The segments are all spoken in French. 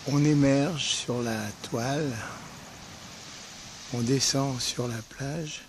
On émerge sur la toile, on descend sur la plage.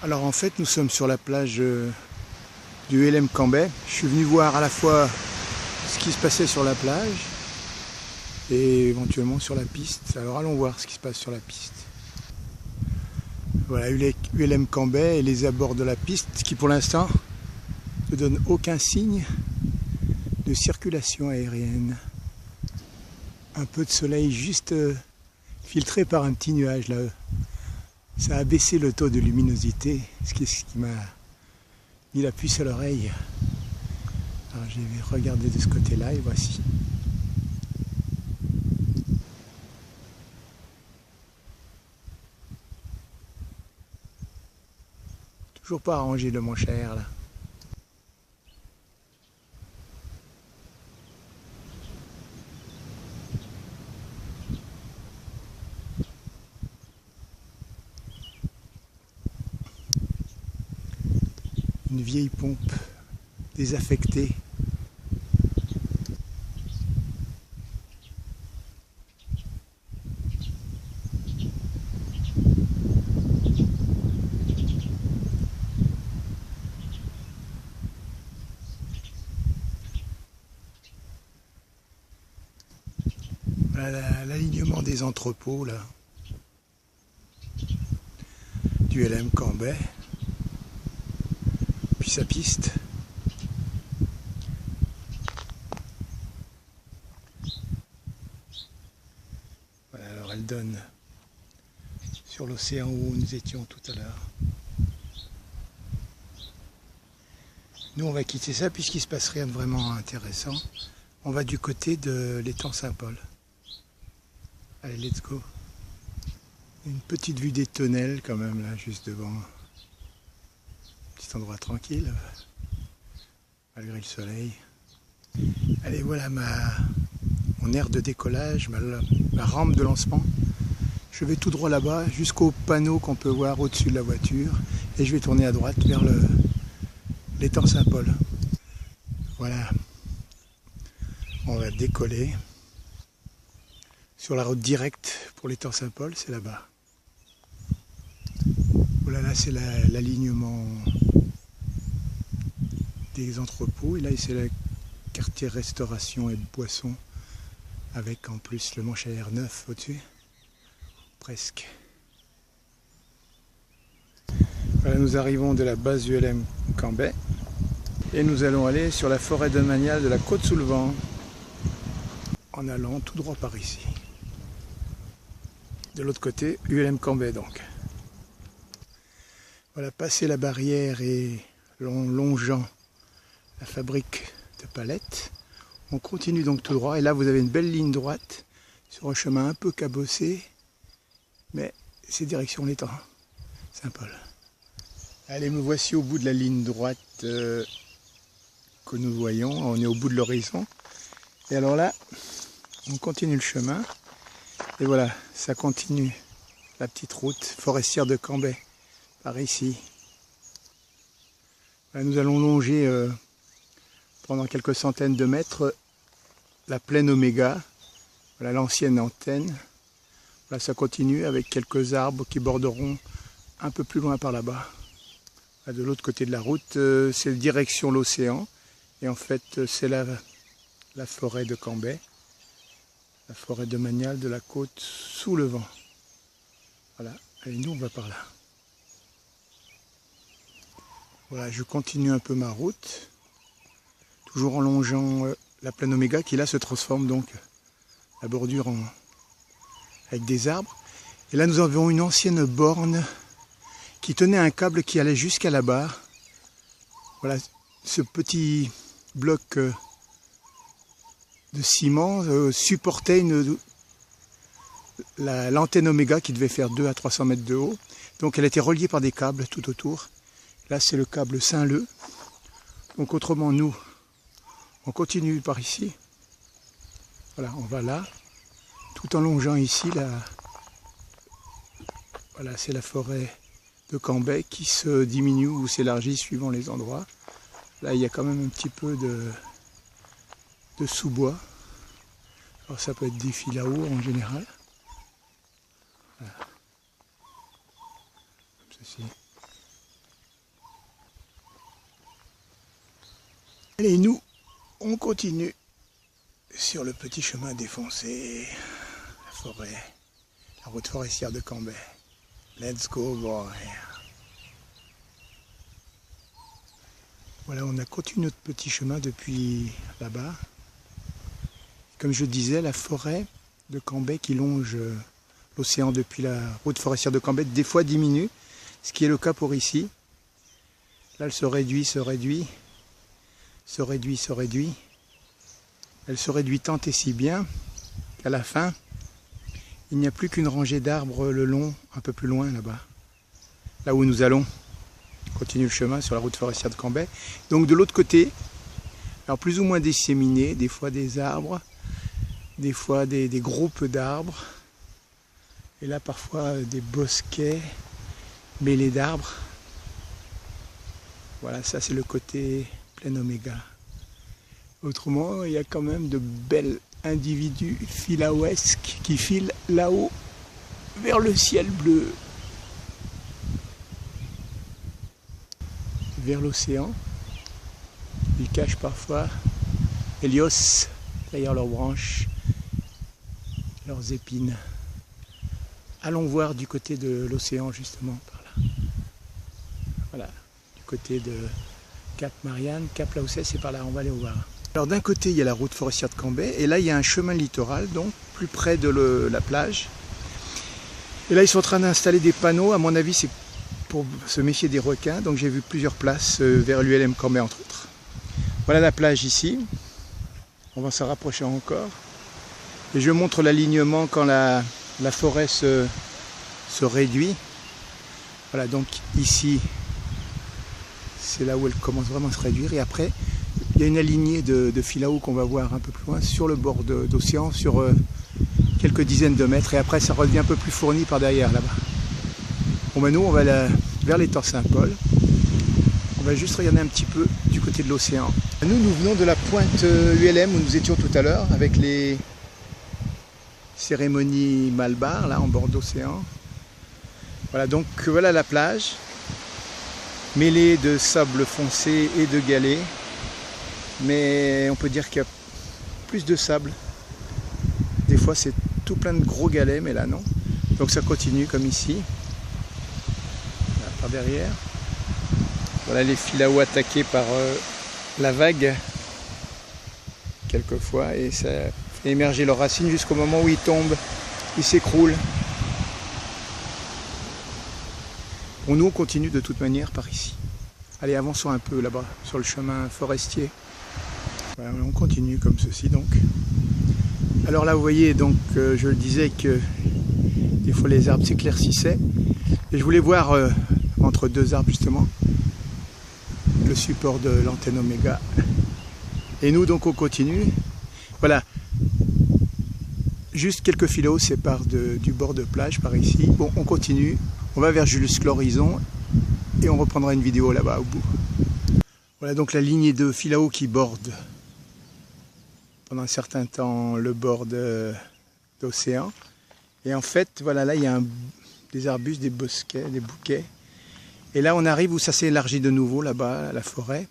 Alors en fait nous sommes sur la plage du LM Cambay. Je suis venu voir à la fois ce qui se passait sur la plage et éventuellement sur la piste. Alors allons voir ce qui se passe sur la piste. Voilà ULM Cambay et les abords de la piste qui pour l'instant ne donnent aucun signe de circulation aérienne. Un peu de soleil juste filtré par un petit nuage là. Ça a baissé le taux de luminosité, ce qui m'a mis la puce à l'oreille. Alors j'ai regardé de ce côté-là et voici. Toujours pas arrangé le mon cher là. Une vieille pompe désaffectée. Voilà l'alignement des entrepôts là du LM Cambay. Puis sa piste. Voilà, alors elle donne sur l'océan où nous étions tout à l'heure. Nous on va quitter ça puisqu'il ne se passe rien de vraiment intéressant. On va du côté de l'étang Saint-Paul. Allez, let's go. Une petite vue des tonnelles quand même là, juste devant. Petit endroit tranquille, malgré le soleil. Allez, voilà mon aire de décollage, ma rampe de lancement. Je vais tout droit là-bas, jusqu'au panneau qu'on peut voir au-dessus de la voiture. Et je vais tourner à droite vers l'étang Saint-Paul. Voilà. On va décoller sur la route directe pour l'étang Saint-Paul, c'est là-bas. Voilà, là c'est l'alignement des entrepôts. Et là c'est le quartier restauration et boissons avec en plus le manche à air neuf au-dessus. Presque. Voilà, nous arrivons de la base ULM Cambay et nous allons aller sur la forêt domaniale de la Côte-sous-le-Vent en allant tout droit par ici. De l'autre côté, ULM Cambay donc. Voilà, passer la barrière et longeant la fabrique de palettes, on continue donc tout droit et là vous avez une belle ligne droite sur un chemin un peu cabossé, mais c'est direction l'étang. Saint-Paul. Allez, me voici au bout de la ligne droite que nous voyons. On est au bout de l'horizon. Et alors là, on continue le chemin. Et voilà, ça continue. La petite route forestière de Cambet, par ici. Là, nous allons longer pendant quelques centaines de mètres la plaine Oméga. Voilà l'ancienne antenne. Là, ça continue avec quelques arbres qui borderont un peu plus loin par là-bas. Là, de l'autre côté de la route, c'est direction l'océan. Et en fait, c'est la forêt de Cambet, la forêt domaniale de la côte sous le vent. Voilà, et nous, on va par là. Voilà, je continue un peu ma route, toujours en longeant la plaine Oméga qui là se transforme donc la bordure avec des arbres. Et là nous avons une ancienne borne qui tenait un câble qui allait jusqu'à là-bas. Voilà, ce petit bloc de ciment supportait l'antenne Oméga qui devait faire 200 à 300 mètres de haut. Donc elle était reliée par des câbles tout autour. Là c'est le câble Saint-Leu. Donc autrement nous, on continue par ici. Voilà, on va là. Tout en longeant ici, voilà, c'est la forêt de Cambet qui se diminue ou s'élargit suivant les endroits. Là, il y a quand même un petit peu de sous-bois. Alors ça peut être des filaos en général. Voilà. Comme ceci. Et nous, on continue sur le petit chemin défoncé. La forêt, la route forestière de Cambet. Let's go boy. Voilà, on a continué notre petit chemin depuis là-bas. Comme je disais, la forêt de Cambet qui longe l'océan depuis la route forestière de Cambet, des fois diminue, ce qui est le cas pour ici. Là, elle se réduit, se réduit, se réduit, se réduit. Elle se réduit tant et si bien qu'à la fin, il n'y a plus qu'une rangée d'arbres le long, un peu plus loin là-bas. Là où nous allons, on continue le chemin sur la route forestière de Cambet. Donc de l'autre côté, alors plus ou moins disséminés, des fois des arbres, des fois des groupes d'arbres, et là parfois des bosquets mêlés d'arbres. Voilà, ça c'est le côté plaine Oméga. Autrement, il y a quand même de belles individus filaoesques qui filent là-haut vers le ciel bleu, vers l'océan. Ils cachent parfois Hélios derrière leurs branches, leurs épines. Allons voir du côté de l'océan justement par là. Voilà, du côté de Cap Marianne, Cap Lausset, c'est par là, on va aller voir. Alors d'un côté il y a la route forestière de Cambet et là il y a un chemin littoral, donc plus près de la plage. Et là ils sont en train d'installer des panneaux, à mon avis c'est pour se méfier des requins, donc j'ai vu plusieurs places vers l'ULM Cambet entre autres. Voilà la plage ici, on va s'en rapprocher encore. Et je montre l'alignement quand la forêt se réduit. Voilà, donc ici c'est là où elle commence vraiment à se réduire et après il y a une alignée de filaos qu'on va voir un peu plus loin sur le bord d'océan, sur quelques dizaines de mètres, et après ça revient un peu plus fourni par derrière là-bas. Bon ben nous on va vers l'étang Saint-Paul, on va juste regarder un petit peu du côté de l'océan. Nous venons de la pointe ULM où nous étions tout à l'heure avec les cérémonies Malbar là en bord d'océan. Voilà, donc voilà la plage, mêlée de sable foncé et de galets. Mais on peut dire qu'il y a plus de sable. Des fois c'est tout plein de gros galets, mais là non. Donc ça continue comme ici. Là, par derrière. Voilà les filaos attaqués par la vague. Quelquefois. Et ça fait émerger leurs racines jusqu'au moment où ils tombent. Ils s'écroulent. Bon, nous on continue de toute manière par ici. Allez, avançons un peu là-bas, sur le chemin forestier. Voilà, on continue comme ceci donc. Alors là vous voyez donc je le disais que des fois les arbres s'éclaircissaient et je voulais voir entre deux arbres justement, le support de l'antenne Oméga. Et nous donc on continue. Voilà, juste quelques filots séparent du bord de plage par ici. Bon, on continue, on va vers jusqu'à l'horizon et on reprendra une vidéo là-bas au bout. Voilà donc la lignée de filao qui borde pendant un certain temps le bord d'océan. Et en fait, voilà, là il y a des arbustes, des bosquets, des bouquets. Et là on arrive où ça s'est élargi de nouveau là-bas, la forêt.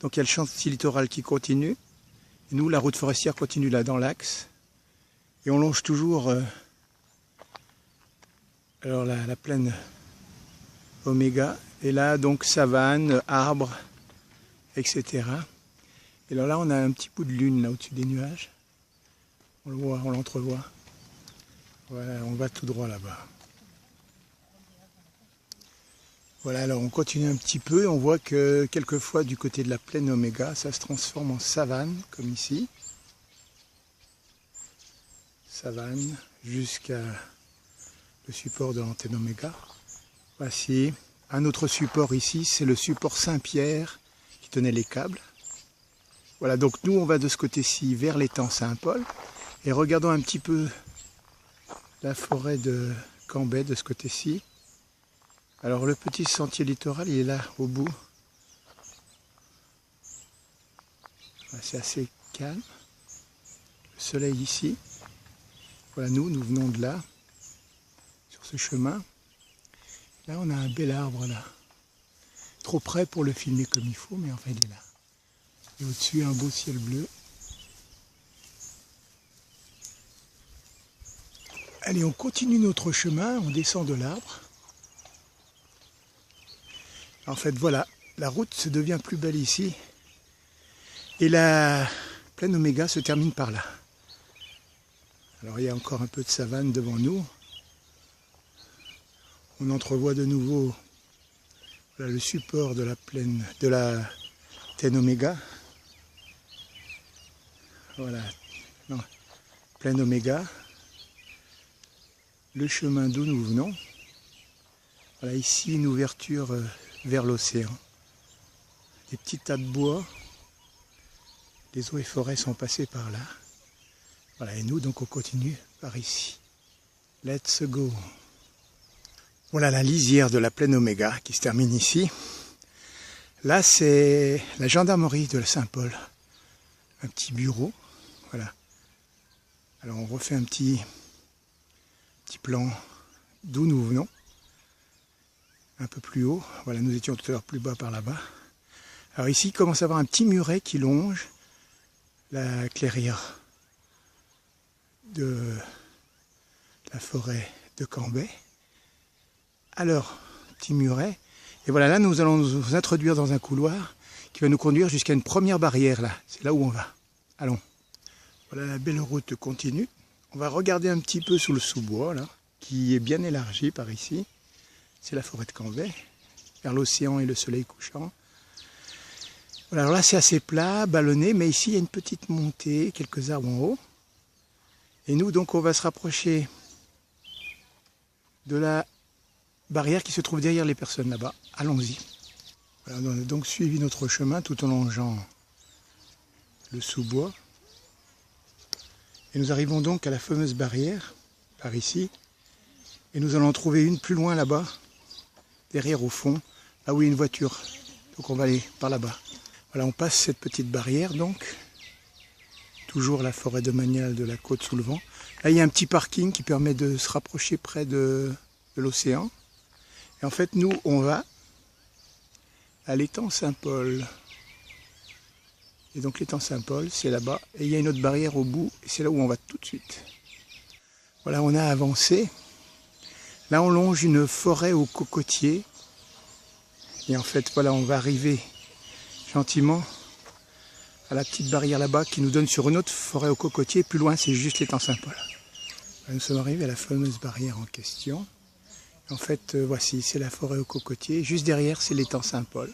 Donc il y a le chantier littoral qui continue. Et nous, la route forestière continue là dans l'axe. Et on longe toujours alors la plaine Oméga. Et là donc savane, arbres, etc. Et alors là on a un petit bout de lune là au-dessus des nuages. On le voit, on l'entrevoit. Voilà, on va tout droit là-bas. Voilà, alors on continue un petit peu, on voit que quelquefois du côté de la plaine Oméga, ça se transforme en savane, comme ici. Savane, jusqu'à le support de l'antenne Oméga. Voici un autre support ici, c'est le support Saint-Pierre qui tenait les câbles. Voilà, donc nous on va de ce côté-ci vers l'étang Saint-Paul. Et regardons un petit peu la forêt de Cambrai de ce côté-ci. Alors le petit sentier littoral, il est là au bout. C'est assez calme. Le soleil ici. Voilà, nous venons de là, sur ce chemin. Là, on a un bel arbre là. Trop près pour le filmer comme il faut, mais enfin il est là. Et au-dessus, un beau ciel bleu. Allez, on continue notre chemin, on descend de l'arbre. En fait, voilà, la route se devient plus belle ici. Et la plaine Oméga se termine par là. Alors, il y a encore un peu de savane devant nous. On entrevoit de nouveau voilà, le support de la plaine, de la plaine Oméga. Voilà, non, plaine Oméga. Le chemin d'où nous venons. Voilà, ici une ouverture vers l'océan. Des petits tas de bois. Les eaux et forêts sont passées par là. Voilà, et nous donc on continue par ici. Let's go. Voilà la lisière de la plaine Oméga qui se termine ici. Là c'est la gendarmerie de Saint-Paul. Un petit bureau. Voilà. Alors on refait un petit plan d'où nous venons. Un peu plus haut. Voilà, nous étions tout à l'heure plus bas par là-bas. Alors ici, il commence à avoir un petit muret qui longe la clairière de la forêt de Cambrai. Alors, petit muret. Et voilà, là, nous allons nous introduire dans un couloir qui va nous conduire jusqu'à une première barrière, là. C'est là où on va. Allons. Voilà, la belle route continue. On va regarder un petit peu sous le sous-bois, là, qui est bien élargi par ici. C'est la forêt de Cambrai, vers l'océan et le soleil couchant. Voilà, alors là, c'est assez plat, ballonné, mais ici, il y a une petite montée, quelques arbres en haut. Et nous, donc, on va se rapprocher de la barrière qui se trouve derrière les personnes là-bas. Allons-y. Voilà, on a donc suivi notre chemin tout en longeant le sous-bois. Et nous arrivons donc à la fameuse barrière, par ici. Et nous allons en trouver une plus loin là-bas, derrière au fond, là où il y a une voiture. Donc on va aller par là-bas. Voilà, on passe cette petite barrière donc. Toujours la forêt domaniale de la côte sous le vent. Là, il y a un petit parking qui permet de se rapprocher près de l'océan. Et en fait, nous, on va à l'étang Saint-Paul. Et donc l'étang Saint-Paul, c'est là-bas. Et il y a une autre barrière au bout, et c'est là où on va tout de suite. Voilà, on a avancé. Là, on longe une forêt aux cocotiers. Et en fait, voilà, on va arriver gentiment à la petite barrière là-bas qui nous donne sur une autre forêt aux cocotiers. Plus loin, c'est juste l'étang Saint-Paul. Nous sommes arrivés à la fameuse barrière en question. En fait, voici, c'est la forêt aux cocotiers. Juste derrière, c'est l'étang Saint-Paul.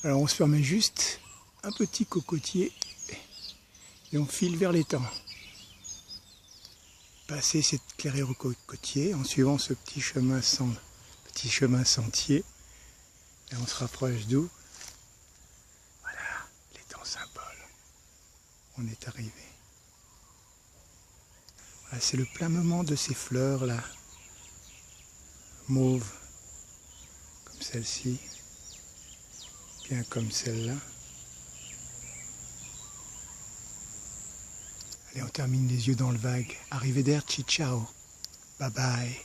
Alors, on se permet juste un petit cocotier et on file vers l'étang. Passer cette clairière aux cocotiers en suivant ce petit chemin sentier. Et on se rapproche d'où? Voilà, l'étang Saint-Paul. On est arrivé. Voilà, c'est le plein moment de ces fleurs là, mauves, comme celle-ci, bien comme celle-là. Allez, on termine les yeux dans le vague. Arrivederci, ciao. Bye bye.